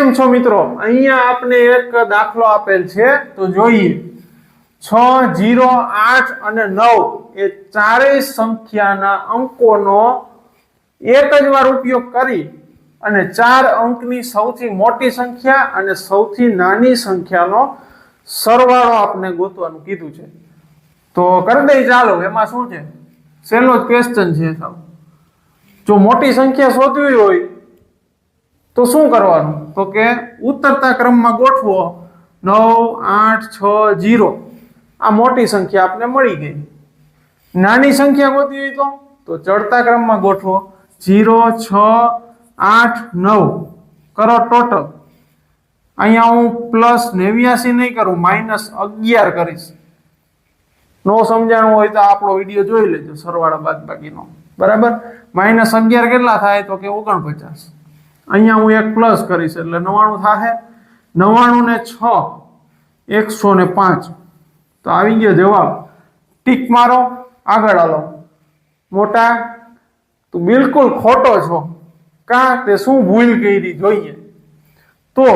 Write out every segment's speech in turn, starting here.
કેમ છો મિત્રો? અહીંયા આપણે એક દાખલો આપેલ છે તો જોઈએ 6, 0, 8 અને 9 એ ચારેય સંખ્યાના અંકોનો એક જ વાર ઉપયોગ કરી અને 4 અંકની સૌથી મોટી સંખ્યા અને સૌથી નાની સંખ્યાનો સરવાળો આપણે ગોતવાનું કીધું છે. તો કરી દઈ ચાલો. એમાં શું છે? સહેલો જ ક્વેશ્ચન છે. જો મોટી સંખ્યા શોધવી હોય તો શું કરવાનું? તો કે ઉતરતા ક્રમમાં ગોઠવો. 9, 8, 6, 0 આ મોટી સંખ્યા આપણે મળી ગઈ. નાની સંખ્યા ગોતવી હોય તો ચડતા ક્રમમાં ગોઠવો. 0, 6, 8, 9 કરો ટોટલ. અહીંયા હું +89 નહીં કરું, -11 કરીશ. નો સમજાણું હોય તો આપણો વિડીયો જોઈ લેજો સરવાળા બાદબાકીનો. બરાબર? -11 કેટલા થાય? તો કે 49. અહીંયા હું એક પ્લસ કરીશ એટલે 99 થાય. 99 ને 6 105. તો આવી ગયો જવાબ. ટીક મારો, આગળ હાલો. મોટા તું બિલકુલ ખોટો છો. કા તે શું ભૂલ કરી જોઈએ. તો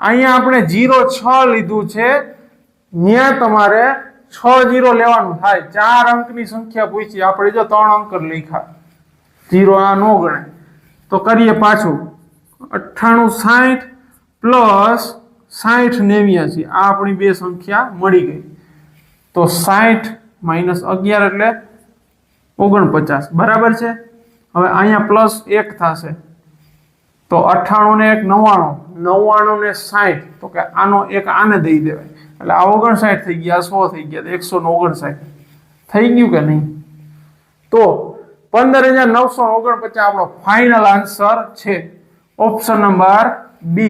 અહીંયા આપણે 06 લીધું છે. ત્યાં તમારે 60 લેવાનું થાય. 4 અંકની સંખ્યા પૂછી. આપણે જો 3 અંક જ લખ્યા. 0 આ નો ગણાય. તો કરીએ પાછું. 98, 60 પ્લસ 60, 89 આ આપણી બે સંખ્યા મળી ગઈ. તો 60 -11 એટલે 49. બરાબર છે? હવે અહીંયા +1 થશે. તો 98 ને 1 99, 99 ને 60. તો કે આનો એક આને દઈ દેવાય એટલે આ 59 થઈ ગયા, 100 થઈ ગયા, 159 થઈ ગયું કે નહીં? તો 15,949 આપણો ફાઇનલ આન્સર છે. ઓપ્શન નંબર બી.